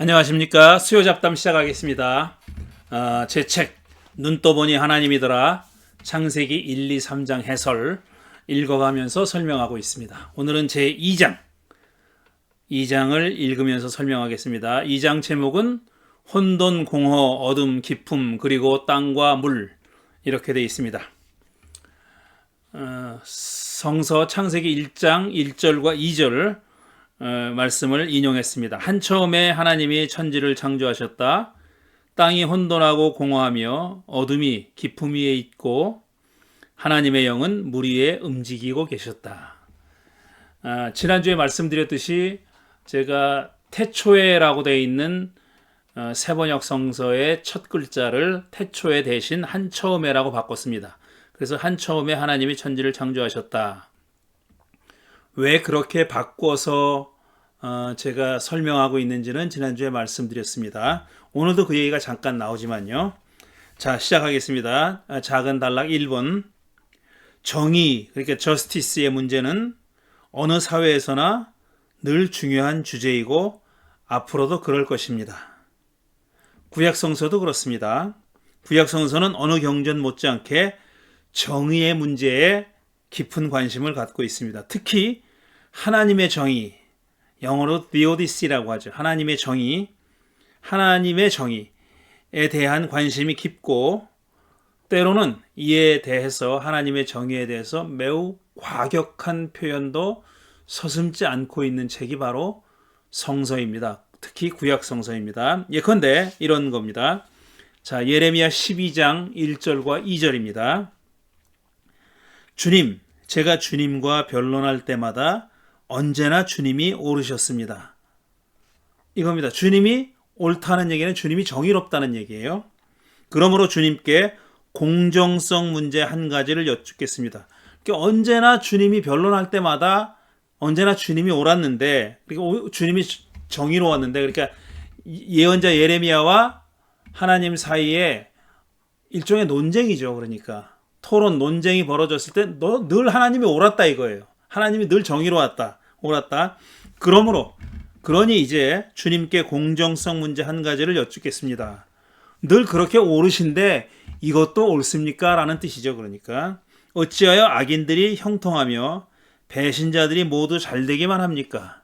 안녕하십니까. 수요잡담 시작하겠습니다. 제 책 눈 떠보니 하나님이더라 창세기 1, 2, 3장 해설 읽어가면서 설명하고 있습니다. 오늘은 제 2장을 읽으면서 설명하겠습니다. 2장 제목은 혼돈, 공허, 어둠, 기품, 그리고 땅과 물, 이렇게 되어 있습니다. 성서 창세기 1장 1절과 2절 말씀을 인용했습니다. 한처음에 하나님이 천지를 창조하셨다. 땅이 혼돈하고 공허하며 어둠이 깊음 위에 있고 하나님의 영은 물 위에 움직이고 계셨다. 지난주에 말씀드렸듯이 제가 태초에라고 되어 있는 세번역 성서의 첫 글자를 태초에 대신 한처음에라고 바꿨습니다. 그래서 한처음에 하나님이 천지를 창조하셨다. 왜 그렇게 바꿔서 제가 설명하고 있는지는 지난주에 말씀드렸습니다. 오늘도 그 얘기가 잠깐 나오지만요. 자, 시작하겠습니다. 작은 단락 1번. 정의, 그러니까 저스티스의 문제는 어느 사회에서나 늘 중요한 주제이고 앞으로도 그럴 것입니다. 구약성서도 그렇습니다. 구약성서는 어느 경전 못지않게 정의의 문제에 깊은 관심을 갖고 있습니다. 특히 하나님의 정의, 영어로 theodicé라고 하죠. 하나님의 정의에 대한 관심이 깊고 때로는 이에 대해서 하나님의 정의에 대해서 매우 과격한 표현도 서슴지 않고 있는 책이 바로 성서입니다. 특히 구약 성서입니다. 예컨대 이런 겁니다. 자, 예레미야 12장 1절과 2절입니다. 주님, 제가 주님과 변론할 때마다 언제나 주님이 옳으셨습니다. 이겁니다. 주님이 옳다는 얘기는 주님이 정의롭다는 얘기예요. 그러므로 주님께 공정성 문제 한 가지를 여쭙겠습니다. 그러니까 언제나 주님이 변론할 때마다 언제나 주님이 옳았는데, 그러니까 주님이 정의로웠는데, 그러니까 예언자 예레미야와 하나님 사이에 일종의 논쟁이죠. 그러니까 토론, 논쟁이 벌어졌을 때 너 늘 하나님이 옳았다 이거예요. 하나님이 늘 정의로웠다, 옳았다. 그러니 이제 주님께 공정성 문제 한 가지를 여쭙겠습니다. 늘 그렇게 옳으신데 이것도 옳습니까? 라는 뜻이죠. 그러니까 어찌하여 악인들이 형통하며 배신자들이 모두 잘되기만 합니까?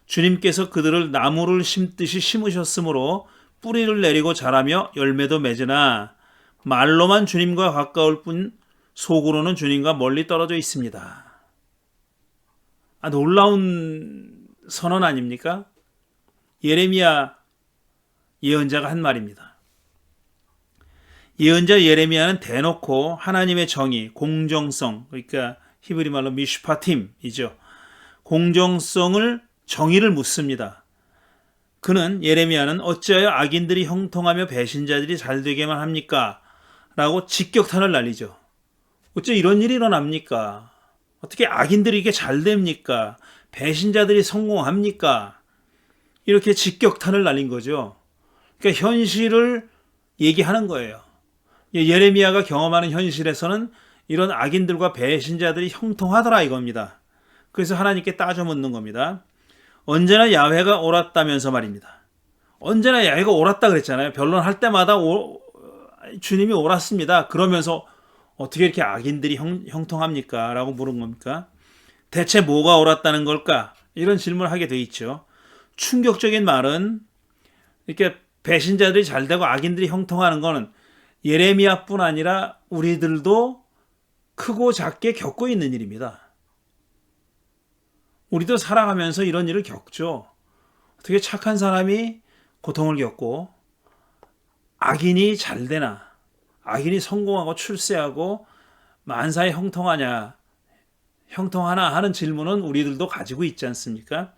주님께서 그들을 나무를 심듯이 심으셨으므로 뿌리를 내리고 자라며 열매도 맺으나 말로만 주님과 가까울 뿐 속으로는 주님과 멀리 떨어져 있습니다. 놀라운 선언 아닙니까? 예레미야 예언자가 한 말입니다. 예언자 예레미야는 대놓고 하나님의 정의, 공정성, 그러니까 히브리 말로 미슈파팀이죠. 정의를 묻습니다. 예레미야는 어찌하여 악인들이 형통하며 배신자들이 잘되게만 합니까? 라고 직격탄을 날리죠. 어째 이런 일이 일어납니까? 어떻게 악인들이 이게 잘 됩니까? 배신자들이 성공합니까? 이렇게 직격탄을 날린 거죠. 그러니까 현실을 얘기하는 거예요. 예레미야가 경험하는 현실에서는 이런 악인들과 배신자들이 형통하더라 이겁니다. 그래서 하나님께 따져 묻는 겁니다. 언제나 야훼가 옳았다면서 말입니다. 언제나 야훼가 옳았다 그랬잖아요. 변론할 때마다 주님이 옳았습니다. 그러면서 어떻게 이렇게 악인들이 형통합니까? 라고 물은 겁니까? 대체 뭐가 옳았다는 걸까? 이런 질문을 하게 돼 있죠. 충격적인 말은 이렇게 배신자들이 잘되고 악인들이 형통하는 거는 예레미야뿐 아니라 우리들도 크고 작게 겪고 있는 일입니다. 우리도 살아가면서 이런 일을 겪죠. 어떻게 착한 사람이 고통을 겪고 악인이 잘되나, 악인이 성공하고 출세하고 만사에 형통하나 하는 질문은 우리들도 가지고 있지 않습니까?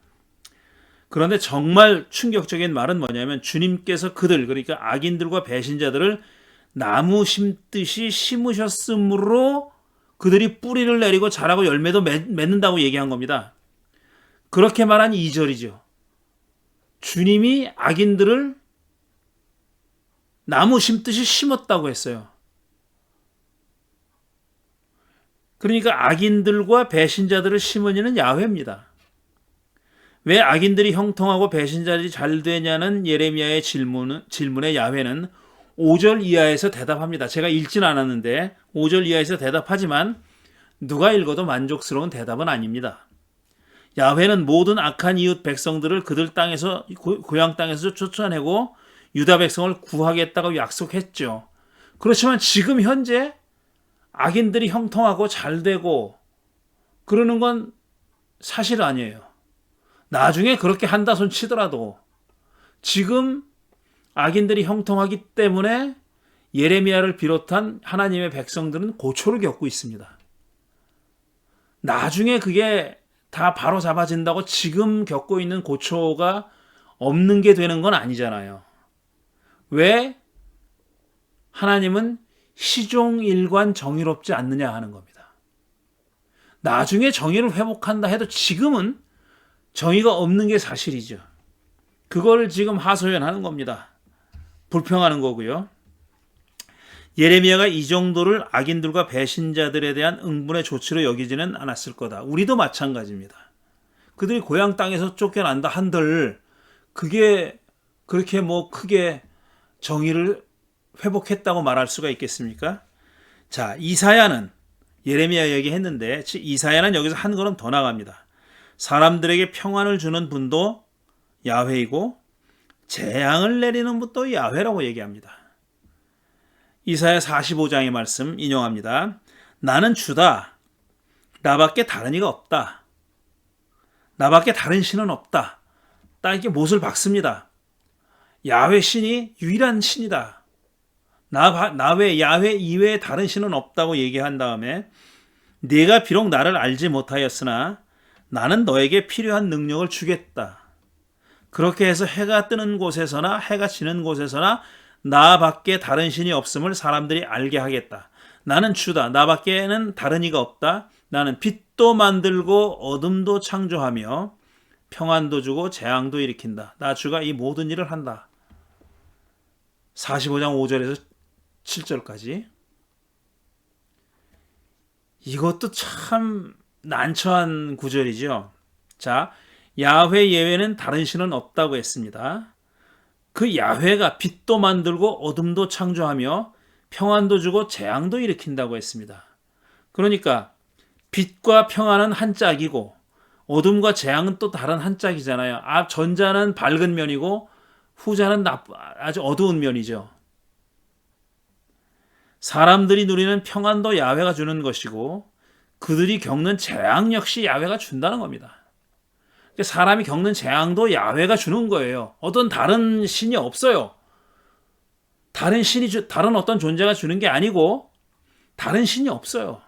그런데 정말 충격적인 말은 뭐냐면 주님께서 그러니까 악인들과 배신자들을 나무 심듯이 심으셨으므로 그들이 뿌리를 내리고 자라고 열매도 맺는다고 얘기한 겁니다. 그렇게 말한 2절이죠. 주님이 악인들을 나무 심듯이 심었다고 했어요. 그러니까 악인들과 배신자들을 심은 이는 야훼입니다. 왜 악인들이 형통하고 배신자들이 잘 되냐는 예레미야의 질문에 야훼는 5절 이하에서 대답합니다. 제가 읽진 않았는데 5절 이하에서 대답하지만 누가 읽어도 만족스러운 대답은 아닙니다. 야훼는 모든 악한 이웃 백성들을 그들 땅에서 고향 땅에서 쫓아내고 유다 백성을 구하겠다고 약속했죠. 그렇지만 지금 현재 악인들이 형통하고 잘 되고 그러는 건 사실 아니에요. 나중에 그렇게 한다 손 치더라도 지금 악인들이 형통하기 때문에 예레미야를 비롯한 하나님의 백성들은 고초를 겪고 있습니다. 나중에 그게 다 바로 잡아진다고 지금 겪고 있는 고초가 없는 게 되는 건 아니잖아요. 왜 하나님은 시종일관 정의롭지 않느냐 하는 겁니다. 나중에 정의를 회복한다 해도 지금은 정의가 없는 게 사실이죠. 그걸 지금 하소연하는 겁니다. 불평하는 거고요. 예레미야가 이 정도를 악인들과 배신자들에 대한 응분의 조치로 여기지는 않았을 거다. 우리도 마찬가지입니다. 그들이 고향 땅에서 쫓겨난다 한들 그게 그렇게 크게 정의를 회복했다고 말할 수가 있겠습니까? 자, 이사야는 예레미야 얘기했는데 이사야는 여기서 한 걸음 더 나갑니다. 사람들에게 평안을 주는 분도 야훼이고 재앙을 내리는 분도 야훼라고 얘기합니다. 이사야 45장의 말씀 인용합니다. 나는 주다. 나밖에 다른 이가 없다. 나밖에 다른 신은 없다. 딱 이렇게 못을 박습니다. 야훼 신이 유일한 신이다. 나 외 야훼 이외에 다른 신은 없다고 얘기한 다음에 네가 비록 나를 알지 못하였으나 나는 너에게 필요한 능력을 주겠다. 그렇게 해서 해가 뜨는 곳에서나 해가 지는 곳에서나 나밖에 다른 신이 없음을 사람들이 알게 하겠다. 나는 주다. 나밖에는 다른 이가 없다. 나는 빛도 만들고 어둠도 창조하며 평안도 주고 재앙도 일으킨다. 나 주가 이 모든 일을 한다. 45장 5절에서 7절까지. 이것도 참 난처한 구절이죠. 자, 야훼 예외는 다른 신은 없다고 했습니다. 그 야훼가 빛도 만들고 어둠도 창조하며 평안도 주고 재앙도 일으킨다고 했습니다. 그러니까 빛과 평안은 한 짝이고 어둠과 재앙은 또 다른 한 짝이잖아요. 전자는 밝은 면이고 후자는 아주 어두운 면이죠. 사람들이 누리는 평안도 야훼가 주는 것이고 그들이 겪는 재앙 역시 야훼가 준다는 겁니다. 사람이 겪는 재앙도 야훼가 주는 거예요. 어떤 다른 신이 없어요. 다른 어떤 존재가 주는 게 아니고 다른 신이 없어요.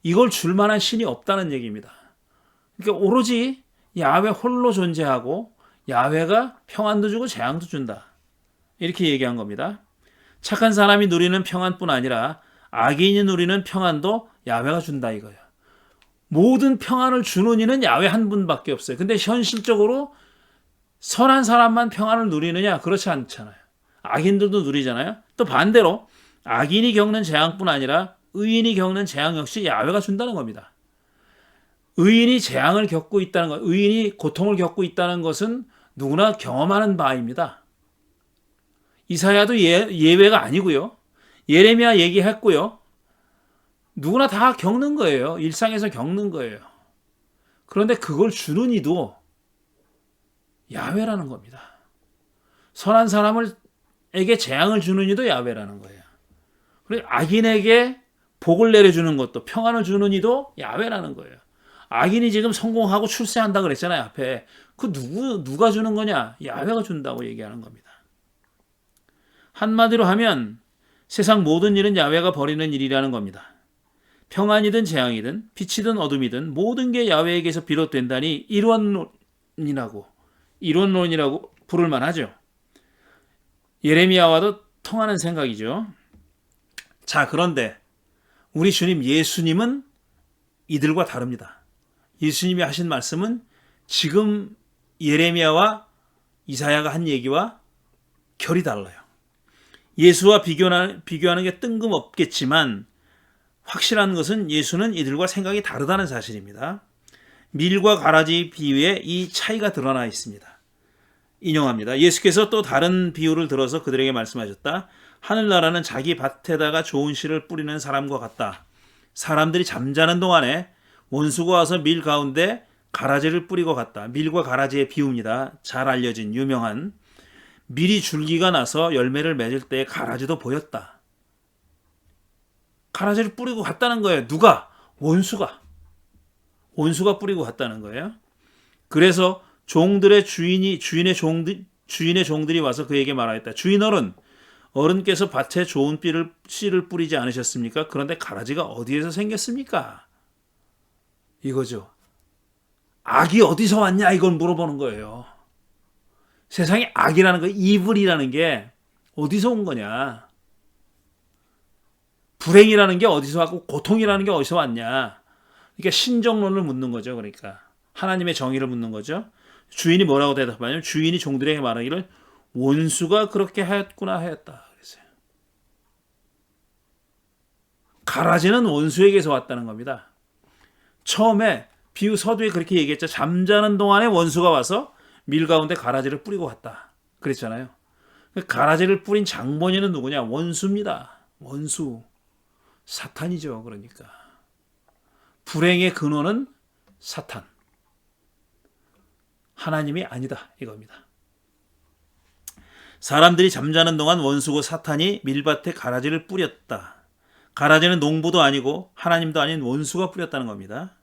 이걸 줄 만한 신이 없다는 얘기입니다. 그러니까 오로지 야훼 홀로 존재하고 야훼가 평안도 주고 재앙도 준다. 이렇게 얘기한 겁니다. 착한 사람이 누리는 평안뿐 아니라 악인이 누리는 평안도 야훼가 준다 이거예요. 모든 평안을 주는 이는 야훼 한 분밖에 없어요. 근데 현실적으로 선한 사람만 평안을 누리느냐? 그렇지 않잖아요. 악인들도 누리잖아요. 또 반대로 악인이 겪는 재앙뿐 아니라 의인이 겪는 재앙 역시 야훼가 준다는 겁니다. 의인이 재앙을 겪고 있다는 것, 의인이 고통을 겪고 있다는 것은 누구나 경험하는 바입니다. 이사야도 예외가 아니고요. 예레미야 얘기했고요. 누구나 다 겪는 거예요. 일상에서 겪는 거예요. 그런데 그걸 주는 이도 야훼라는 겁니다. 선한 사람에게 재앙을 주는 이도 야훼라는 거예요. 그리고 악인에게 복을 내려주는 것도 평안을 주는 이도 야훼라는 거예요. 악인이 지금 성공하고 출세한다 그랬잖아요. 앞에. 그 누가 주는 거냐? 야훼가 준다고 얘기하는 겁니다. 한마디로 하면 세상 모든 일은 야훼가 벌이는 일이라는 겁니다. 평안이든 재앙이든 빛이든 어둠이든 모든 게 야훼에게서 비롯된다니 이론이라고 부를 만하죠. 예레미야와도 통하는 생각이죠. 자, 그런데 우리 주님 예수님은 이들과 다릅니다. 예수님이 하신 말씀은 지금 예레미야와 이사야가 한 얘기와 결이 달라요. 예수와 비교하는 게 뜬금없겠지만 확실한 것은 예수는 이들과 생각이 다르다는 사실입니다. 밀과 가라지 비유에 이 차이가 드러나 있습니다. 인용합니다. 예수께서 또 다른 비유를 들어서 그들에게 말씀하셨다. 하늘나라는 자기 밭에다가 좋은 씨를 뿌리는 사람과 같다. 사람들이 잠자는 동안에 원수가 와서 밀 가운데 가라지를 뿌리고 갔다. 밀과 가라지의 비유입니다. 잘 알려진 유명한. 밀이 줄기가 나서 열매를 맺을 때 가라지도 보였다. 가라지를 뿌리고 갔다는 거예요. 누가? 원수가 뿌리고 갔다는 거예요. 그래서 종들의 주인의 종들이 와서 그에게 말하였다. 주인 어른께서 밭에 좋은 씨를 뿌리지 않으셨습니까? 그런데 가라지가 어디에서 생겼습니까? 이거죠. 악이 어디서 왔냐 이걸 물어보는 거예요. 세상에 악이라는 거, 이블이라는 게 어디서 온 거냐? 불행이라는 게 어디서 왔고 고통이라는 게 어디서 왔냐? 그러니까 신정론을 묻는 거죠. 그러니까 하나님의 정의를 묻는 거죠. 주인이 뭐라고 대답하냐면 주인이 종들에게 말하기를 원수가 그렇게 하였구나 하였다. 그랬어요. 가라지는 원수에게서 왔다는 겁니다. 처음에 비유 서두에 그렇게 얘기했죠. 잠자는 동안에 원수가 와서 밀 가운데 가라지를 뿌리고 갔다. 그랬잖아요. 가라지를 뿌린 장본인은 누구냐? 원수입니다. 원수. 사탄이죠. 그러니까. 불행의 근원은 사탄. 하나님이 아니다. 이겁니다. 사람들이 잠자는 동안 원수고 사탄이 밀밭에 가라지를 뿌렸다. 가라지는 농부도 아니고 하나님도 아닌 원수가 뿌렸다는 겁니다.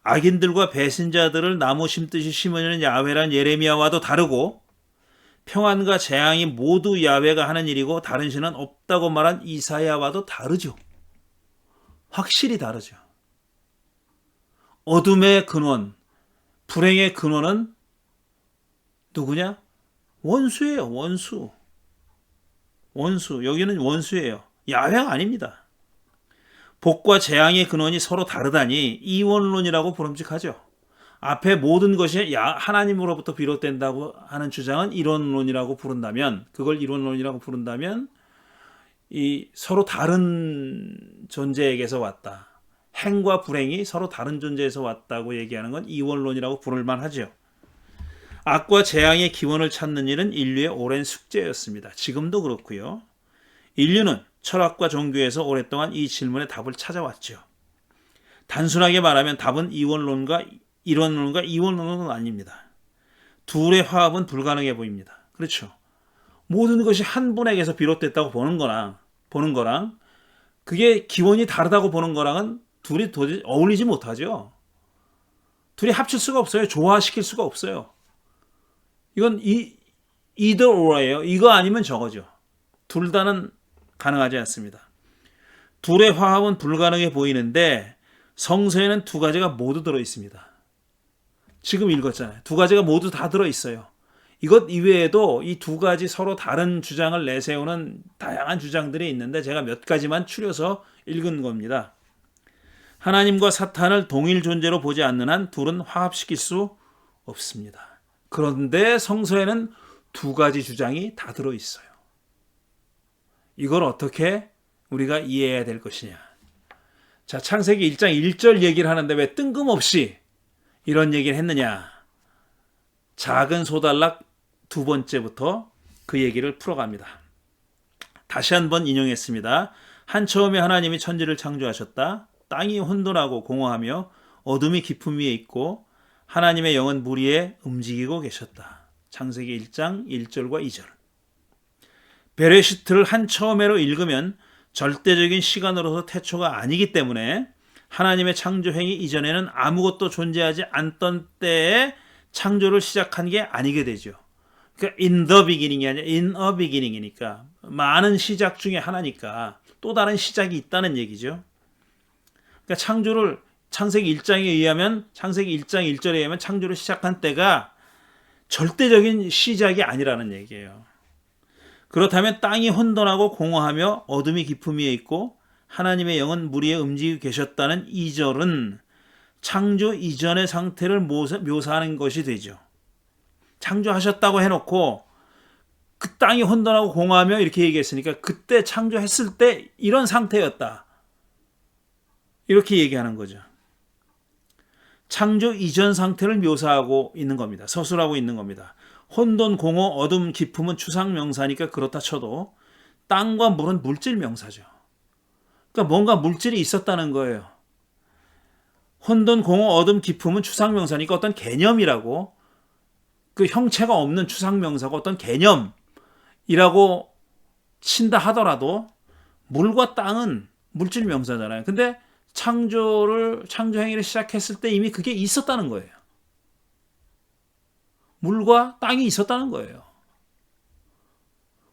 악인들과 배신자들을 나무 심듯이 심으려는 야훼란 예레미야와도 다르고 평안과 재앙이 모두 야훼가 하는 일이고 다른 신은 없다고 말한 이사야와도 다르죠. 확실히 다르죠. 어둠의 근원, 불행의 근원은 누구냐? 원수예요. 원수. 여기는 원수예요. 야훼가 아닙니다. 복과 재앙의 근원이 서로 다르다니 이원론이라고 부름직하죠. 앞에 모든 것이 하나님으로부터 비롯된다고 하는 주장은 이론론이라고 부른다면, 그걸 이론론이라고 부른다면 이 서로 다른 존재에게서 왔다. 행과 불행이 서로 다른 존재에서 왔다고 얘기하는 건 이원론이라고 부를 만하죠. 악과 재앙의 기원을 찾는 일은 인류의 오랜 숙제였습니다. 지금도 그렇고요. 인류는 철학과 종교에서 오랫동안 이 질문에 답을 찾아왔죠. 단순하게 말하면 답은 이원론과 이원론은 아닙니다. 둘의 화합은 불가능해 보입니다. 그렇죠. 모든 것이 한 분에게서 비롯됐다고 보는 거랑 그게 기원이 다르다고 보는 거랑은 둘이 도저히 어울리지 못하죠. 둘이 합칠 수가 없어요. 조화시킬 수가 없어요. 이건 either or예요. 이거 아니면 저거죠. 둘 다는 가능하지 않습니다. 둘의 화합은 불가능해 보이는데 성서에는 두 가지가 모두 들어 있습니다. 지금 읽었잖아요. 두 가지가 모두 다 들어 있어요. 이것 이외에도 이 두 가지 서로 다른 주장을 내세우는 다양한 주장들이 있는데 제가 몇 가지만 추려서 읽은 겁니다. 하나님과 사탄을 동일 존재로 보지 않는 한 둘은 화합시킬 수 없습니다. 그런데 성서에는 두 가지 주장이 다 들어 있어요. 이걸 어떻게 우리가 이해해야 될 것이냐. 자, 창세기 1장 1절 얘기를 하는데 왜 뜬금없이 이런 얘기를 했느냐. 작은 소단락 두 번째부터 그 얘기를 풀어갑니다. 다시 한번 인용했습니다. 한 처음에 하나님이 천지를 창조하셨다. 땅이 혼돈하고 공허하며 어둠이 깊음 위에 있고 하나님의 영은 물 위에 움직이고 계셨다. 창세기 1장 1절과 2절. 베레시트를 한 처음에로 읽으면 절대적인 시간으로서 태초가 아니기 때문에 하나님의 창조행위 이전에는 아무것도 존재하지 않던 때에 창조를 시작한 게 아니게 되죠. 그러니까 in the beginning이 아니라 in a beginning이니까 많은 시작 중에 하나니까 또 다른 시작이 있다는 얘기죠. 그러니까 창조를 창세기 1장에 의하면 창세기 1장 1절에 의하면 창조를 시작한 때가 절대적인 시작이 아니라는 얘기예요. 그렇다면 땅이 혼돈하고 공허하며 어둠이 깊음 위에 있고 하나님의 영은 물 위에 움직이고 계셨다는 2절은 창조 이전의 상태를 묘사하는 것이 되죠. 창조하셨다고 해놓고 그 땅이 혼돈하고 공허하며 이렇게 얘기했으니까 그때 창조했을 때 이런 상태였다. 이렇게 얘기하는 거죠. 창조 이전 상태를 묘사하고 있는 겁니다. 서술하고 있는 겁니다. 혼돈, 공허, 어둠, 기품은 추상 명사니까 그렇다 쳐도 땅과 물은 물질 명사죠. 그러니까 뭔가 물질이 있었다는 거예요. 혼돈, 공허, 어둠, 기품은 추상 명사니까 어떤 개념이라고, 그 형체가 없는 추상 명사고 어떤 개념이라고 친다 하더라도 물과 땅은 물질 명사잖아요. 근데 창조 행위를 시작했을 때 이미 그게 있었다는 거예요. 물과 땅이 있었다는 거예요.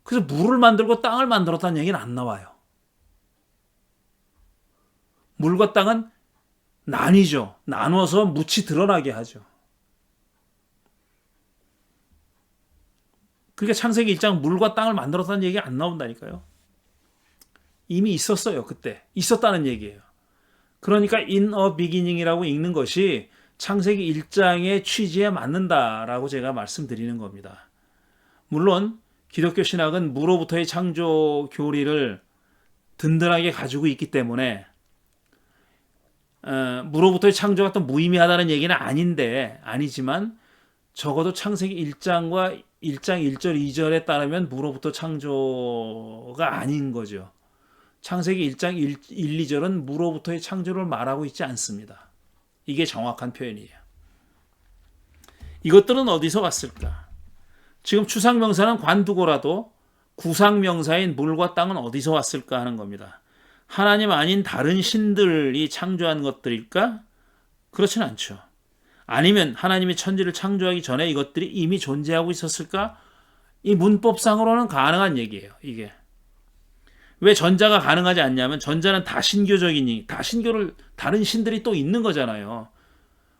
그래서 물을 만들고 땅을 만들었다는 얘기는 안 나와요. 물과 땅은 나뉘죠. 나눠서 묻히 드러나게 하죠. 그러니까 창세기 1장 물과 땅을 만들었다는 얘기가 안 나온다니까요. 이미 있었어요. 그때. 있었다는 얘기예요. 그러니까 in a beginning이라고 읽는 것이 창세기 1장의 취지에 맞는다라고 제가 말씀드리는 겁니다. 물론 기독교 신학은 무로부터의 창조 교리를 든든하게 가지고 있기 때문에 무로부터의 창조가 또 무의미하다는 얘기는 아니지만 적어도 창세기 1장과 1장 1절 2절에 따르면 무로부터 창조가 아닌 거죠. 창세기 1장 1, 2절은 무로부터의 창조를 말하고 있지 않습니다. 이게 정확한 표현이에요. 이것들은 어디서 왔을까? 지금 추상명사는 관두고라도 구상명사인 물과 땅은 어디서 왔을까 하는 겁니다. 하나님 아닌 다른 신들이 창조한 것들일까? 그렇진 않죠. 아니면 하나님이 천지를 창조하기 전에 이것들이 이미 존재하고 있었을까? 이 문법상으로는 가능한 얘기예요. 이게. 왜 전자가 가능하지 않냐면 전자는 다신교적이니 다신교를 다른 신들이 또 있는 거잖아요.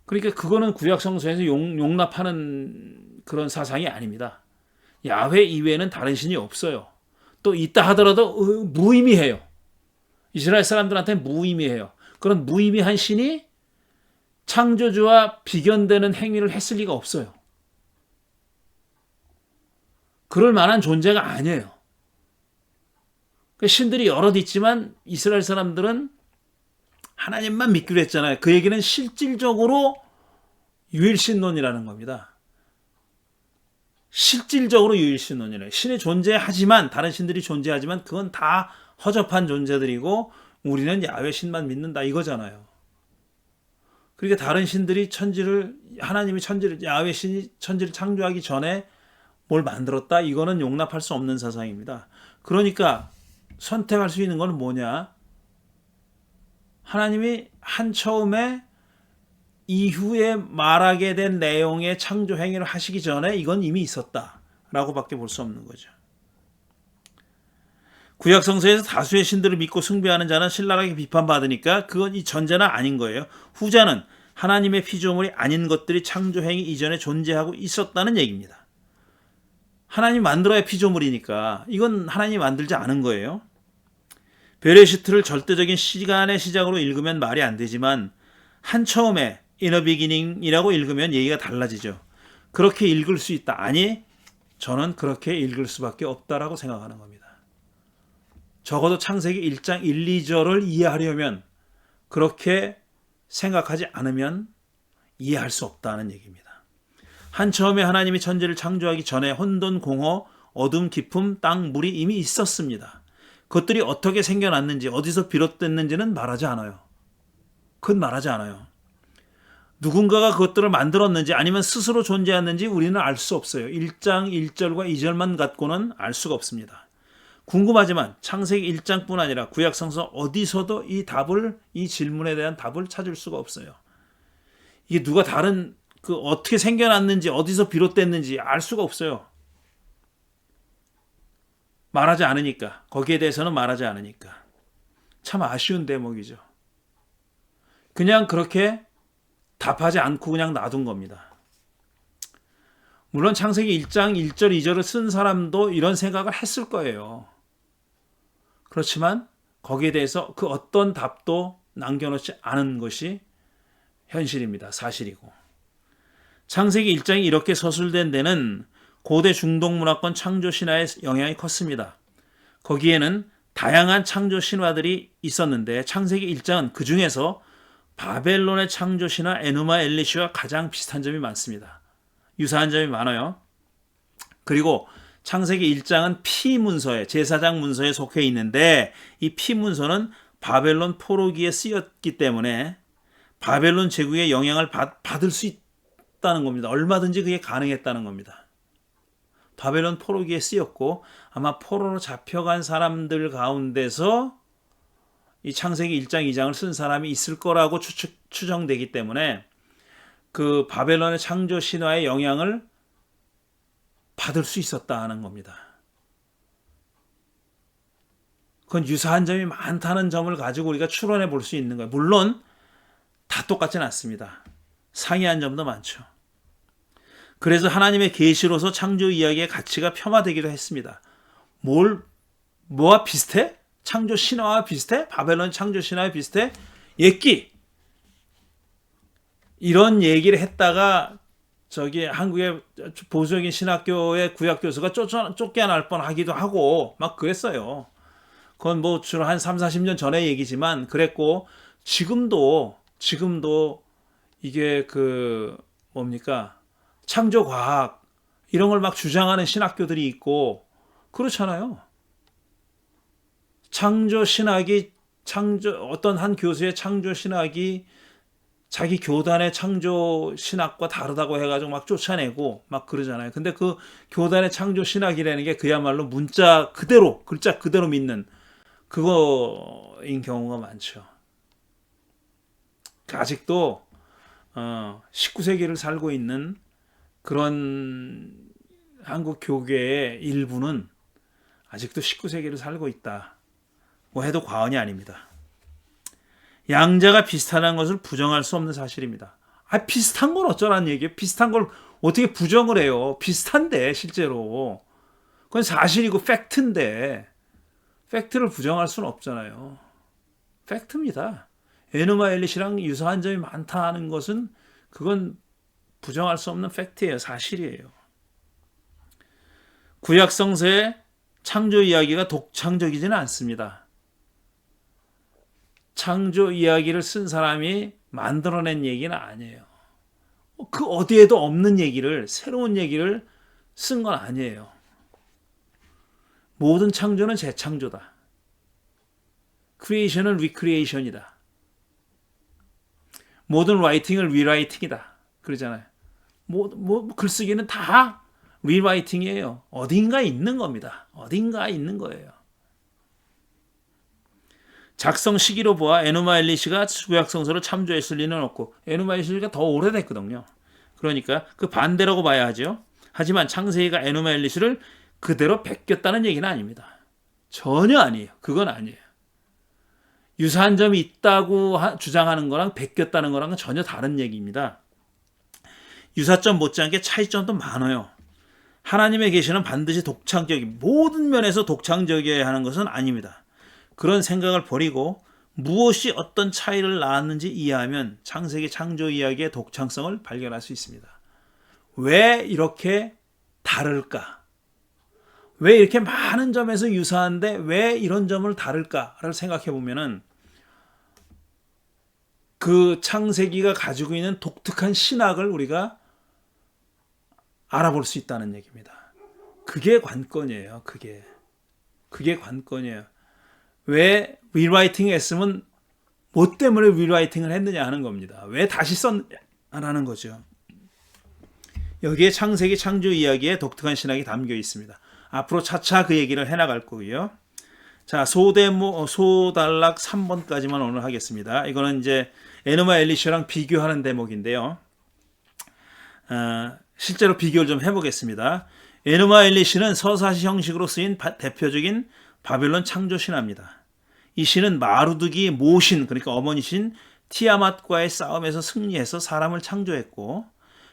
그러니까 그거는 구약성서에서 용납하는 그런 사상이 아닙니다. 야훼 이외에는 다른 신이 없어요. 또 있다 하더라도 무의미해요. 이스라엘 사람들한테 무의미해요. 그런 무의미한 신이 창조주와 비견되는 행위를 했을 리가 없어요. 그럴 만한 존재가 아니에요. 신들이 여럿 있지만 이스라엘 사람들은 하나님만 믿기로 했잖아요. 그 얘기는 실질적으로 유일신론이라는 겁니다. 실질적으로 유일신론이래요. 신이 존재하지만 다른 신들이 존재하지만 그건 다 허접한 존재들이고 우리는 야훼 신만 믿는다 이거잖아요. 그러니까 다른 신들이 하나님이 야훼 신이 천지를 창조하기 전에 뭘 만들었다? 이거는 용납할 수 없는 사상입니다. 그러니까 선택할 수 있는 건 뭐냐? 하나님이 한 처음에 이후에 말하게 된 내용의 창조 행위를 하시기 전에 이건 이미 있었다라고 밖에 볼 수 없는 거죠. 구약 성서에서 다수의 신들을 믿고 숭배하는 자는 신랄하게 비판받으니까 그건 이 전자는 아닌 거예요. 후자는 하나님의 피조물이 아닌 것들이 창조 행위 이전에 존재하고 있었다는 얘기입니다. 하나님 만들어야 피조물이니까 이건 하나님이 만들지 않은 거예요. 베레시트를 절대적인 시간의 시작으로 읽으면 말이 안 되지만 한 처음에 in a beginning이라고 읽으면 얘기가 달라지죠. 그렇게 읽을 수 있다. 아니, 저는 그렇게 읽을 수밖에 없다라고 생각하는 겁니다. 적어도 창세기 1장 1, 2절을 이해하려면 그렇게 생각하지 않으면 이해할 수 없다는 얘기입니다. 한 처음에 하나님이 천지를 창조하기 전에 혼돈, 공허, 어둠, 기품, 땅, 물이 이미 있었습니다. 그것들이 어떻게 생겨났는지 어디서 비롯됐는지는 말하지 않아요. 그건 말하지 않아요. 누군가가 그것들을 만들었는지 아니면 스스로 존재했는지 우리는 알 수 없어요. 1장 1절과 2절만 갖고는 알 수가 없습니다. 궁금하지만 창세기 1장뿐 아니라 구약성서 어디서도 이 질문에 대한 답을 찾을 수가 없어요. 이게 누가 다른 어떻게 생겨났는지 어디서 비롯됐는지 알 수가 없어요. 말하지 않으니까. 거기에 대해서는 말하지 않으니까. 참 아쉬운 대목이죠. 그냥 그렇게 답하지 않고 그냥 놔둔 겁니다. 물론 창세기 1장 1절 2절을 쓴 사람도 이런 생각을 했을 거예요. 그렇지만 거기에 대해서 그 어떤 답도 남겨놓지 않은 것이 현실입니다. 사실이고. 창세기 1장이 이렇게 서술된 데는 고대 중동 문화권 창조 신화의 영향이 컸습니다. 거기에는 다양한 창조 신화들이 있었는데 창세기 1장은 그 중에서 바벨론의 창조시나 에누마 엘리시와 가장 비슷한 점이 많습니다. 유사한 점이 많아요. 그리고 창세기 1장은 피문서에, 제사장 문서에 속해 있는데 이 피문서는 바벨론 포로기에 쓰였기 때문에 바벨론 제국의 영향을 받을 수 있다는 겁니다. 얼마든지 그게 가능했다는 겁니다. 바벨론 포로기에 쓰였고 아마 포로로 잡혀간 사람들 가운데서 이 창세기 1장, 2장을 쓴 사람이 있을 거라고 추정되기 때문에 그 바벨론의 창조 신화의 영향을 받을 수 있었다는 겁니다. 그건 유사한 점이 많다는 점을 가지고 우리가 추론해 볼 수 있는 거예요. 물론 다 똑같지는 않습니다. 상이한 점도 많죠. 그래서 하나님의 계시로서 창조 이야기의 가치가 폄하되기도 했습니다. 뭐와 비슷해? 창조 신화와 비슷해? 바벨론 창조 신화와 비슷해? 옛기 이런 얘기를 했다가 저기 한국의 보수적인 신학교의 구약 교수가 쫓겨날 뻔하기도 하고 막 그랬어요. 그건 뭐 주로 한 3, 40년 전의 얘기지만 그랬고 지금도 이게 그 뭡니까? 창조 과학 이런 걸 막 주장하는 신학교들이 있고 그렇잖아요. 어떤 한 교수의 창조 신학이 자기 교단의 창조 신학과 다르다고 해가지고 막 쫓아내고 막 그러잖아요. 근데 그 교단의 창조 신학이라는 게 그야말로 문자 그대로, 글자 그대로 믿는 그거인 경우가 많죠. 아직도 19세기를 살고 있는 그런 한국 교계의 일부는 아직도 19세기를 살고 있다고 해도 과언이 아닙니다. 양자가 비슷하다는 것을 부정할 수 없는 사실입니다. 비슷한 건 어쩌라는 얘기예요? 비슷한 걸 어떻게 부정을 해요? 비슷한데 실제로. 그건 사실이고 팩트인데 팩트를 부정할 수는 없잖아요. 팩트입니다. 에누마 엘리시랑 유사한 점이 많다는 것은 그건 부정할 수 없는 팩트예요. 사실이에요. 구약 성서의 창조 이야기가 독창적이지는 않습니다. 창조 이야기를 쓴 사람이 만들어낸 얘기는 아니에요. 그 어디에도 없는 얘기를, 새로운 얘기를 쓴 건 아니에요. 모든 창조는 재창조다. 크리에이션은 리크리에이션이다. 모든 라이팅은 리라이팅이다. 그러잖아요. 글쓰기는 다 리라이팅이에요. 어딘가 있는 겁니다. 어딘가 있는 거예요. 작성 시기로 보아 에누마 엘리시가 구약 성서를 참조했을 리는 없고 에누마 엘리시가 더 오래됐거든요. 그러니까 그 반대라고 봐야 하죠. 하지만 창세기가 에누마 엘리시를 그대로 베꼈다는 얘기는 아닙니다. 전혀 아니에요. 그건 아니에요. 유사한 점이 있다고 주장하는 거랑 베꼈다는 거랑은 전혀 다른 얘기입니다. 유사점 못지않게 차이점도 많아요. 하나님의 계시는 반드시 모든 면에서 독창적이어야 하는 것은 아닙니다. 그런 생각을 버리고 무엇이 어떤 차이를 낳았는지 이해하면 창세기 창조 이야기의 독창성을 발견할 수 있습니다. 왜 이렇게 다를까? 왜 이렇게 많은 점에서 유사한데 왜 이런 점을 다를까를 생각해 보면은 그 창세기가 가지고 있는 독특한 신학을 우리가 알아볼 수 있다는 얘기입니다. 그게 관건이에요. 그게 관건이에요. 왜 리라이팅을 했으면 뭐 때문에 리라이팅을 했느냐 하는 겁니다. 왜 다시 썼냐라는 거죠. 여기에 창세기 창조 이야기에 독특한 신학이 담겨 있습니다. 앞으로 차차 그 얘기를 해나갈 거고요. 자, 소단락 3번까지만 오늘 하겠습니다. 이거는 이제 에누마 엘리시랑 비교하는 대목인데요. 실제로 비교를 좀 해보겠습니다. 에누마 엘리시는 서사시 형식으로 쓰인 대표적인 바벨론 창조 신화입니다. 이 신은 마루드기 모신, 그러니까 어머니 신 티아맛과의 싸움에서 승리해서 사람을 창조했고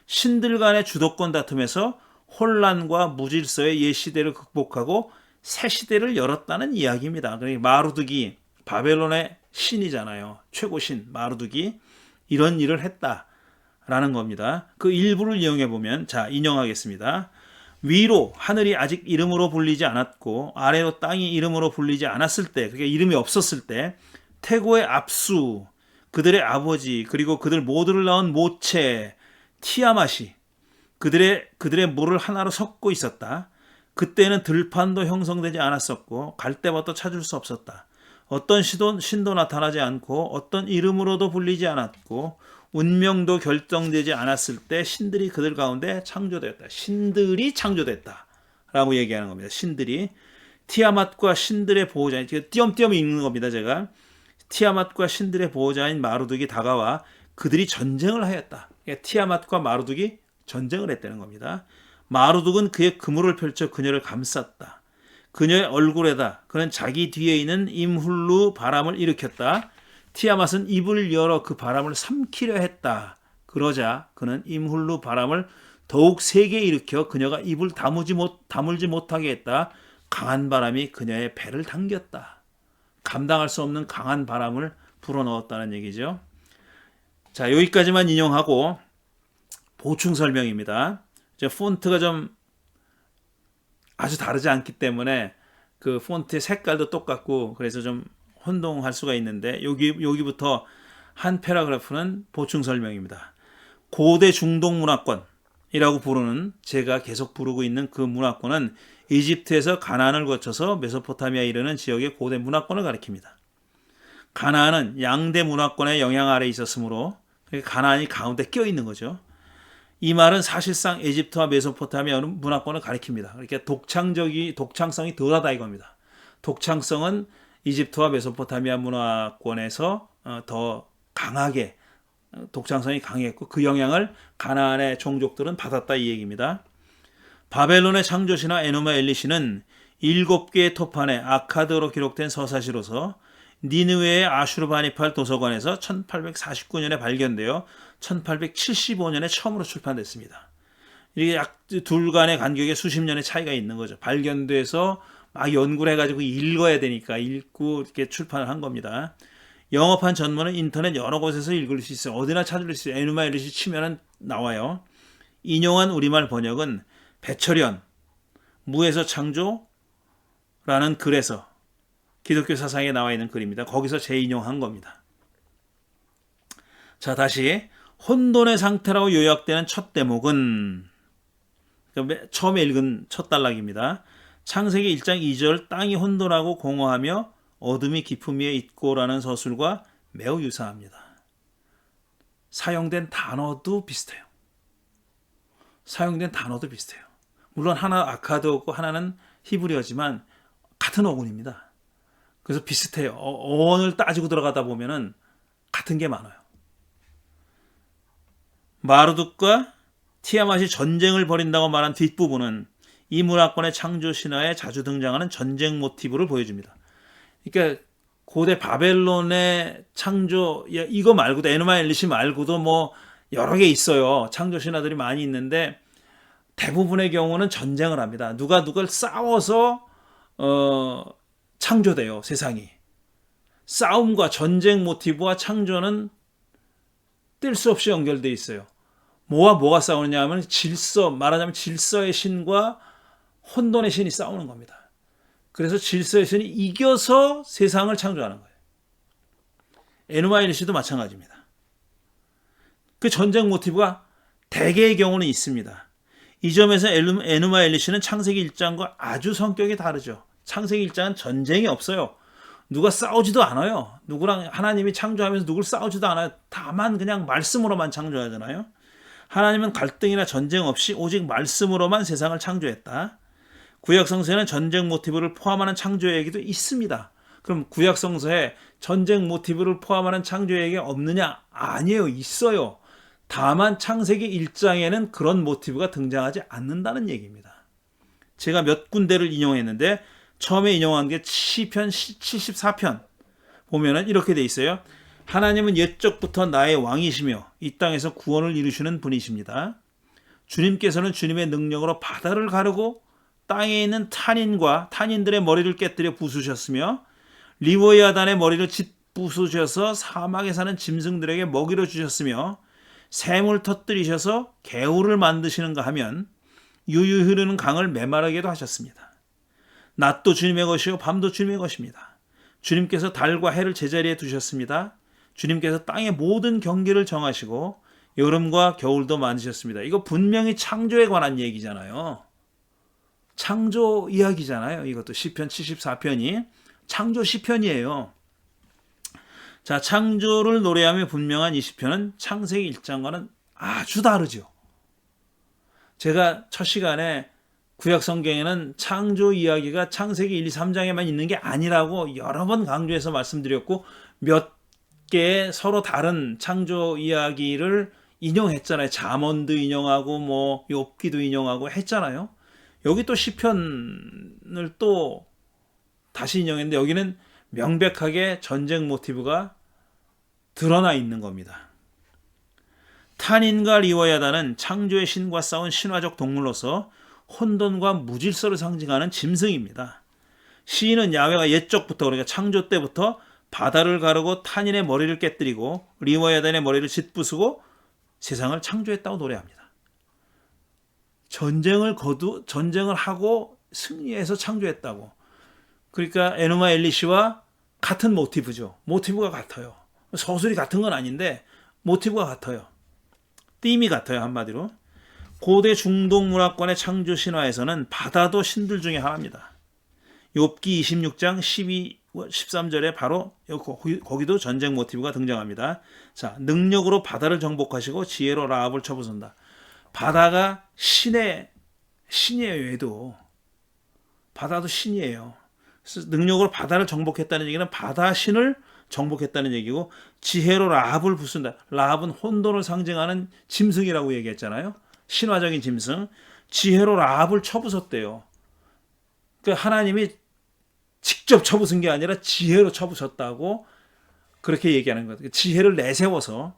신들 간의 주도권 다툼에서 혼란과 무질서의 옛 시대를 극복하고 새 시대를 열었다는 이야기입니다. 그러니까 마루드기, 바벨론의 신이잖아요. 최고신 마루드기 이런 일을 했다라는 겁니다. 그 일부를 이용해 보면 자, 인용하겠습니다. 위로 하늘이 아직 이름으로 불리지 않았고 아래로 땅이 이름으로 불리지 않았을 때, 그게 이름이 없었을 때 태고의 압수, 그들의 아버지 그리고 그들 모두를 낳은 모체 티아맛이 그들의 물을 하나로 섞고 있었다. 그때는 들판도 형성되지 않았었고 갈대밭도 찾을 수 없었다. 어떤 신도 나타나지 않고 어떤 이름으로도 불리지 않았고 운명도 결정되지 않았을 때 신들이 그들 가운데 창조되었다. 신들이 창조됐다 라고 얘기하는 겁니다. 신들이 티아맛과 신들의 보호자인, 띄엄띄엄 읽는 겁니다. 제가 티아맛과 신들의 보호자인 마루둑이 다가와 그들이 전쟁을 하였다. 티아맛과 마루둑이 전쟁을 했다는 겁니다. 마루둑은 그의 그물을 펼쳐 그녀를 감쌌다. 그녀의 얼굴에다 그는 자기 뒤에 있는 임훌루 바람을 일으켰다. 티아맛은 입을 열어 그 바람을 삼키려 했다. 그러자 그는 임훌루 바람을 더욱 세게 일으켜 그녀가 입을 다물지 못하게 했다. 강한 바람이 그녀의 배를 당겼다. 감당할 수 없는 강한 바람을 불어넣었다는 얘기죠. 자, 여기까지만 인용하고 보충 설명입니다. 이제 폰트가 좀 아주 다르지 않기 때문에 그 폰트의 색깔도 똑같고 그래서 좀 혼동할 수가 있는데 여기부터 한 패러그래프는 보충 설명입니다. 고대 중동 문화권이라고 부르는 제가 계속 부르고 있는 그 문화권은 이집트에서 가나안을 거쳐서 메소포타미아에 이르는 지역의 고대 문화권을 가리킵니다. 가나안은 양대 문화권의 영향 아래에 있었으므로 가나안이 가운데 껴 있는 거죠. 이 말은 사실상 이집트와 메소포타미아 문화권을 가리킵니다. 그러니까 독창성이 덜하다 이겁니다. 독창성은 이집트와 메소포타미아 문화권에서 더 강하게 독창성이 강했고 그 영향을 가나안의 종족들은 받았다 이 얘기입니다. 바벨론의 창조시나 에누마 엘리시는 7개의 토판에 아카드로 기록된 서사시로서 니느웨의 아슈르바니팔 도서관에서 1849년에 발견되어 1875년에 처음으로 출판됐습니다. 이게 약 둘 간의 간격에 수십 년의 차이가 있는 거죠. 발견돼서 막 연구를 해가지고 읽어야 되니까 읽고 이렇게 출판을 한 겁니다. 영어판 전문은 인터넷 여러 곳에서 읽을 수 있어요. 어디나 찾을 수 있어요. 에누마 엘리시 치면은 나와요. 인용한 우리말 번역은 배철현, 무에서 창조라는 글에서 기독교 사상에 나와 있는 글입니다. 거기서 재인용한 겁니다. 자, 다시 혼돈의 상태라고 요약되는 첫 대목은 처음에 읽은 첫 단락입니다. 창세기 1장 2절 땅이 혼돈하고 공허하며 어둠이 깊음 위에 있고라는 서술과 매우 유사합니다. 사용된 단어도 비슷해요. 물론 하나 아카드어고 하나는 히브리어지만 같은 어군입니다. 그래서 비슷해요. 어원을 따지고 들어가다 보면은 같은 게 많아요. 마르둑과 티아맛이 전쟁을 벌인다고 말한 뒷부분은 이 문화권의 창조 신화에 자주 등장하는 전쟁 모티브를 보여줍니다. 그러니까 고대 바벨론의 창조 이거 말고도 에누마 엘리시 말고도 뭐 여러 개 있어요. 창조 신화들이 많이 있는데 대부분의 경우는 전쟁을 합니다. 누가 누굴 싸워서 창조돼요. 세상이. 싸움과 전쟁 모티브와 창조는 뗄 수 없이 연결되어 있어요. 뭐가 싸우느냐 하면 말하자면 질서의 신과 혼돈의 신이 싸우는 겁니다. 그래서 질서의 신이 이겨서 세상을 창조하는 거예요. 에누마 엘리시도 마찬가지입니다. 그 전쟁 모티브가 대개의 경우는 있습니다. 이 점에서 에누마 엘리시는 창세기 1장과 아주 성격이 다르죠. 창세기 1장은 전쟁이 없어요. 누가 싸우지도 않아요. 누구랑 하나님이 창조하면서 누굴 싸우지도 않아요. 다만 그냥 말씀으로만 창조하잖아요. 하나님은 갈등이나 전쟁 없이 오직 말씀으로만 세상을 창조했다. 구약성서에는 전쟁 모티브를 포함하는 창조 얘기도 있습니다. 그럼 구약성서에 전쟁 모티브를 포함하는 창조 얘기 없느냐? 아니에요. 있어요. 다만 창세기 1장에는 그런 모티브가 등장하지 않는다는 얘기입니다. 제가 몇 군데를 인용했는데 처음에 인용한 게 시편 74편 보면은 이렇게 돼 있어요. 하나님은 옛적부터 나의 왕이시며 이 땅에서 구원을 이루시는 분이십니다. 주님께서는 주님의 능력으로 바다를 가르고 땅에 있는 탄인들의 머리를 깨뜨려 부수셨으며 리보이아단의 머리를 짓부수셔서 사막에 사는 짐승들에게 먹이로 주셨으며 샘을 터뜨리셔서 개울을 만드시는가 하면 유유 흐르는 강을 메마르게도 하셨습니다. 낮도 주님의 것이요 밤도 주님의 것입니다. 주님께서 달과 해를 제자리에 두셨습니다. 주님께서 땅의 모든 경계를 정하시고 여름과 겨울도 만드셨습니다. 이거 분명히 창조에 관한 얘기잖아요. 창조 이야기잖아요. 이것도 시편 74편이 창조 시편이에요. 자, 창조를 노래하며 분명한 이 시편은 창세기 1장과는 아주 다르죠. 제가 첫 시간에 구약 성경에는 창조 이야기가 창세기 1, 2, 3장에만 있는 게 아니라고 여러 번 강조해서 말씀드렸고 몇 개의 서로 다른 창조 이야기를 인용했잖아요. 잠언도 인용하고 뭐 욥기도 인용하고 했잖아요. 여기 또 시편을 또 다시 인용했는데 여기는 명백하게 전쟁 모티브가 드러나 있는 겁니다. 탄인과 리워야단은 창조의 신과 싸운 신화적 동물로서 혼돈과 무질서를 상징하는 짐승입니다. 시인은 야훼가 옛적부터 그러니까 창조 때부터 바다를 가르고 탄인의 머리를 깨뜨리고 리워야단의 머리를 짓부수고 세상을 창조했다고 노래합니다. 전쟁을 하고 승리해서 창조했다고. 그러니까 에누마 엘리시와 같은 모티브죠. 모티브가 같아요. 서술이 같은 건 아닌데 모티브가 같아요. 띠임이 같아요. 한마디로. 고대 중동 문화권의 창조 신화에서는 바다도 신들 중에 하나입니다. 욥기 26장 12, 13절에 바로 거기도 전쟁 모티브가 등장합니다. 자, 능력으로 바다를 정복하시고 지혜로 라합을 쳐부순다. 바다가 신이에요. 얘도 바다도 신이에요. 그래서 능력으로 바다를 정복했다는 얘기는 바다 신을 정복했다는 얘기고 지혜로 라합을 부순다. 라합은 혼돈을 상징하는 짐승이라고 얘기했잖아요. 신화적인 짐승. 지혜로 라합을 쳐부쉈대요. 그러니까 하나님이 직접 쳐부순 게 아니라 지혜로 쳐부셨다고 그렇게 얘기하는 거예요. 지혜를 내세워서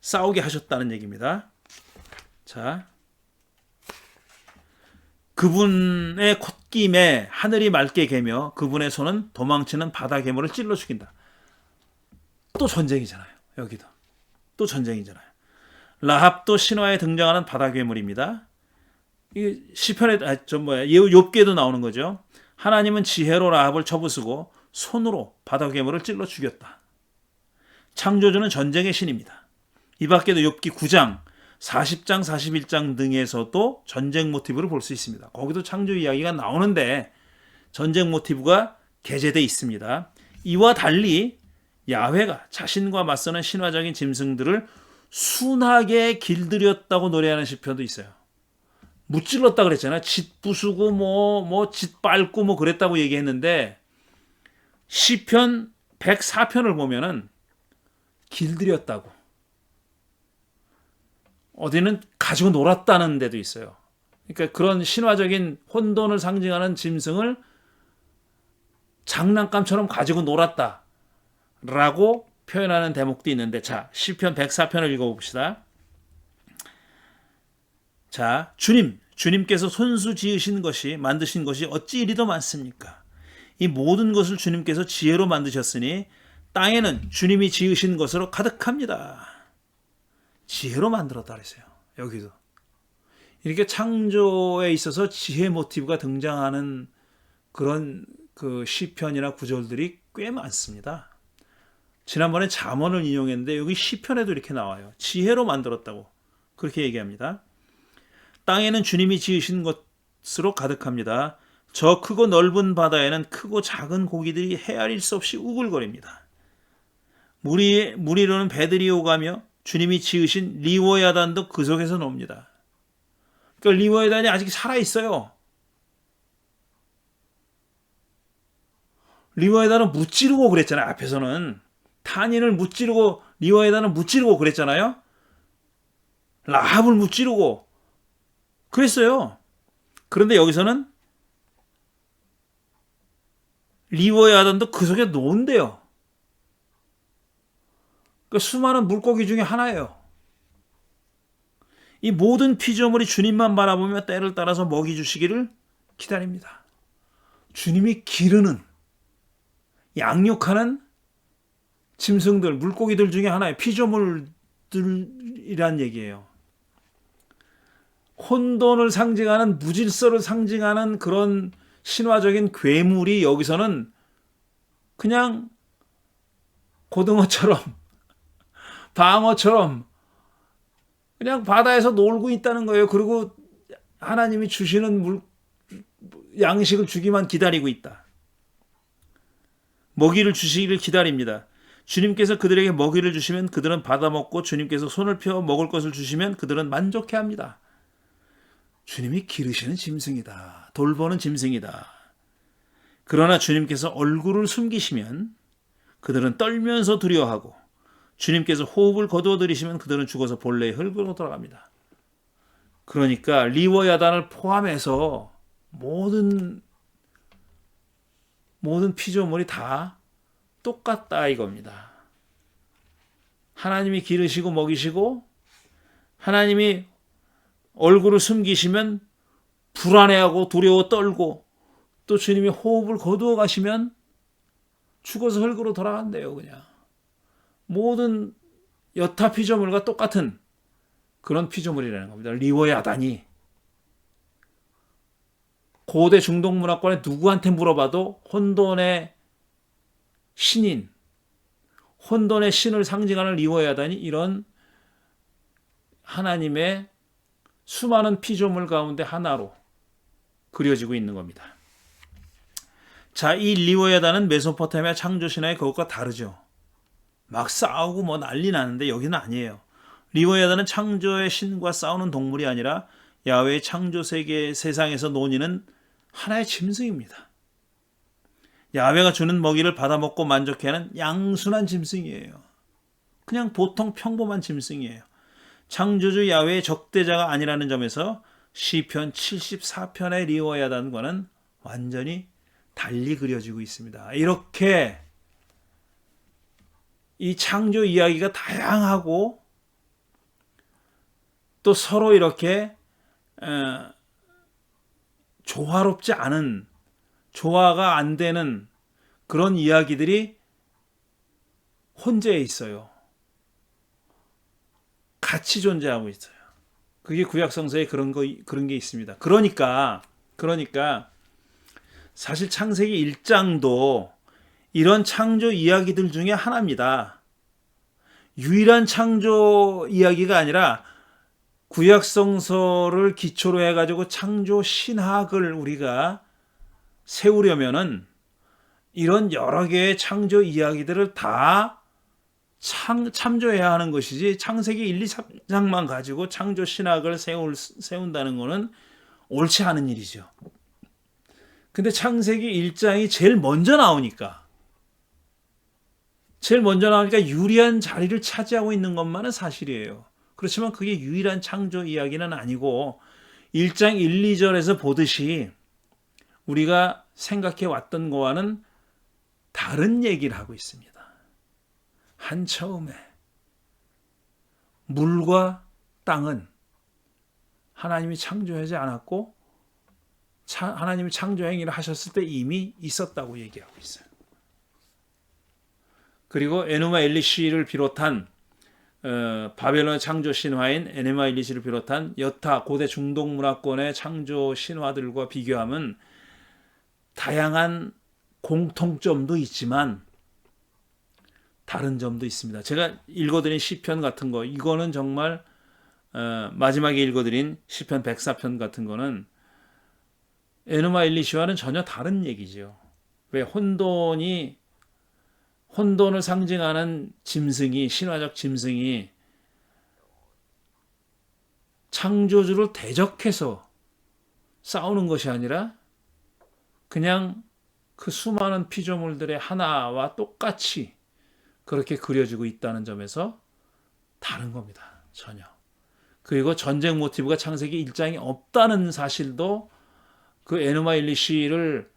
싸우게 하셨다는 얘기입니다. 자, 그분의 콧김에 하늘이 맑게 개며 그분의 손은 도망치는 바다 괴물을 찔러 죽인다. 또 전쟁이잖아요. 여기도 또 전쟁이잖아요. 라합도 신화에 등장하는 바다 괴물입니다. 이 시편에 욥기에도 나오는 거죠. 하나님은 지혜로 라합을 쳐부수고 손으로 바다 괴물을 찔러 죽였다. 창조주는 전쟁의 신입니다. 이 밖에도 욥기 9장, 40장, 41장 등에서도 전쟁 모티브를 볼 수 있습니다. 거기도 창조 이야기가 나오는데 전쟁 모티브가 게재되어 있습니다. 이와 달리 야훼가 자신과 맞서는 신화적인 짐승들을 순하게 길들였다고 노래하는 시편도 있어요. 무찔렀다 그랬잖아요. 짓 부수고 짓 밟고 그랬다고 얘기했는데 시편 104편을 보면은 길들였다고. 어디는 가지고 놀았다는 데도 있어요. 그러니까 그런 신화적인 혼돈을 상징하는 짐승을 장난감처럼 가지고 놀았다라고 표현하는 대목도 있는데 자, 시편 104편을 읽어봅시다. 자, 주님께서 손수 지으신 것이 만드신 것이 어찌 이리도 많습니까? 이 모든 것을 주님께서 지혜로 만드셨으니 땅에는 주님이 지으신 것으로 가득합니다. 지혜로 만들었다 그랬어요. 여기도. 이렇게 창조에 있어서 지혜 모티브가 등장하는 그런 그 시편이나 구절들이 꽤 많습니다. 지난번에 잠언을 인용했는데 여기 시편에도 이렇게 나와요. 지혜로 만들었다고 그렇게 얘기합니다. 땅에는 주님이 지으신 것으로 가득합니다. 저 크고 넓은 바다에는 크고 작은 고기들이 헤아릴 수 없이 우글거립니다. 무리로는 배들이 오가며 주님이 지으신 리워야단도 그 속에서 놉니다. 그러니까 리워야단이 아직 살아있어요. 리워야단은 무찌르고 그랬잖아요. 앞에서는 탄인을 무찌르고 리워야단은 무찌르고 그랬잖아요. 라합을 무찌르고 그랬어요. 그런데 여기서는 리워야단도 그 속에 놓은대요. 그러니까 수많은 물고기 중에 하나예요. 이 모든 피조물이 주님만 바라보며 때를 따라서 먹이 주시기를 기다립니다. 주님이 기르는 양육하는 짐승들, 물고기들 중에 하나예요. 피조물들이란 얘기예요. 혼돈을 상징하는 무질서를 상징하는 그런 신화적인 괴물이 여기서는 그냥 고등어처럼 방어처럼 그냥 바다에서 놀고 있다는 거예요. 그리고 하나님이 주시는 양식을 주기만 기다리고 있다. 먹이를 주시기를 기다립니다. 주님께서 그들에게 먹이를 주시면 그들은 받아먹고 주님께서 손을 펴 먹을 것을 주시면 그들은 만족해합니다. 주님이 기르시는 짐승이다. 돌보는 짐승이다. 그러나 주님께서 얼굴을 숨기시면 그들은 떨면서 두려워하고 주님께서 호흡을 거두어들이시면 그들은 죽어서 본래의 흙으로 돌아갑니다. 그러니까 리워 야단을 포함해서 모든 피조물이 다 똑같다 이겁니다. 하나님이 기르시고 먹이시고 하나님이 얼굴을 숨기시면 불안해하고 두려워 떨고 또 주님이 호흡을 거두어 가시면 죽어서 흙으로 돌아간대요. 그냥 모든 여타 피조물과 똑같은 그런 피조물이라는 겁니다. 리워 야단이 고대 중동 문화권에 누구한테 물어봐도 혼돈의 신인, 혼돈의 신을 상징하는 리워 야단이 이런 하나님의 수많은 피조물 가운데 하나로 그려지고 있는 겁니다. 자, 이 리워 야단은 메소포타미아 창조 신화의 그것과 다르죠. 막 싸우고 뭐 난리 나는데 여기는 아니에요. 리워 야단은 창조의 신과 싸우는 동물이 아니라 야훼의 창조 세계 세상에서 논의는 하나의 짐승입니다. 야훼가 주는 먹이를 받아먹고 만족해하는 양순한 짐승이에요. 그냥 보통 평범한 짐승이에요. 창조주 야훼의 적대자가 아니라는 점에서 시편 74편의 리워 야단과는 완전히 달리 그려지고 있습니다. 이렇게 이 창조 이야기가 다양하고 또 서로 이렇게 조화롭지 않은, 조화가 안 되는 그런 이야기들이 혼재해 있어요. 같이 존재하고 있어요. 그게 구약성서에 그런 게 있습니다. 그러니까 사실 창세기 1장도 이런 창조 이야기들 중에 하나입니다. 유일한 창조 이야기가 아니라 구약성서를 기초로 해가지고 창조 신학을 우리가 세우려면은 이런 여러 개의 창조 이야기들을 다 참조해야 하는 것이지 창세기 1, 2, 3장만 가지고 창조 신학을 세운다는 것은 옳지 않은 일이죠. 근데 창세기 1장이 제일 먼저 나오니까 유리한 자리를 차지하고 있는 것만은 사실이에요. 그렇지만 그게 유일한 창조 이야기는 아니고 1장 1, 2절에서 보듯이 우리가 생각해 왔던 거와는 다른 얘기를 하고 있습니다. 한처음에 물과 땅은 하나님이 창조하지 않았고 하나님이 창조 행위를 하셨을 때 이미 있었다고 얘기하고 있어요. 그리고 에누마 엘리시를 비롯한 바벨론 창조 신화인 에누마 엘리시를 비롯한 여타 고대 중동 문화권의 창조 신화들과 비교하면 다양한 공통점도 있지만 다른 점도 있습니다. 제가 읽어드린 시편 같은 거, 이거는 정말 마지막에 읽어드린 시편 104편 같은 거는 에누마 엘리시와는 전혀 다른 얘기죠. 왜 혼돈을 상징하는 짐승이, 신화적 짐승이 창조주를 대적해서 싸우는 것이 아니라 그냥 그 수많은 피조물들의 하나와 똑같이 그렇게 그려지고 있다는 점에서 다른 겁니다. 전혀. 그리고 전쟁 모티브가 창세기 1장에 없다는 사실도 그 에누마 엘리시를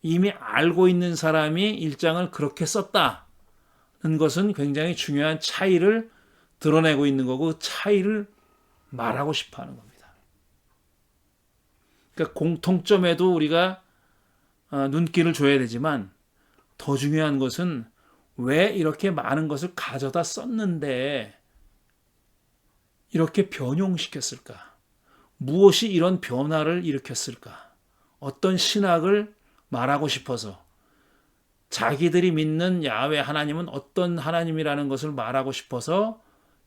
이미 알고 있는 사람이 1장을 그렇게 썼다는 것은 굉장히 중요한 차이를 드러내고 있는 거고 그 차이를 말하고 싶어 하는 겁니다. 그러니까 공통점에도 우리가 눈길을 줘야 되지만 더 중요한 것은 왜 이렇게 많은 것을 가져다 썼는데 이렇게 변용시켰을까? 무엇이 이런 변화를 일으켰을까? 어떤 신학을 말하고 싶어서 자기들이 믿는 야훼 하나님은 어떤 하나님이라는 것을 말하고 싶어서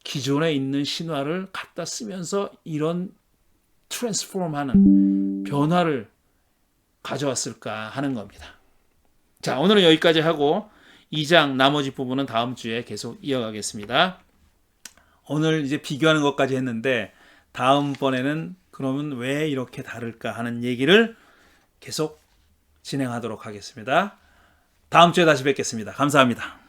기존에 있는 신화를 갖다 쓰면서 이런 트랜스폼하는 변화를 가져왔을까 하는 겁니다. 자, 오늘은 여기까지 하고 2장 나머지 부분은 다음 주에 계속 이어가겠습니다. 오늘 이제 비교하는 것까지 했는데 다음번에는 그러면 왜 이렇게 다를까 하는 얘기를 계속 진행하도록 하겠습니다. 다음 주에 다시 뵙겠습니다. 감사합니다.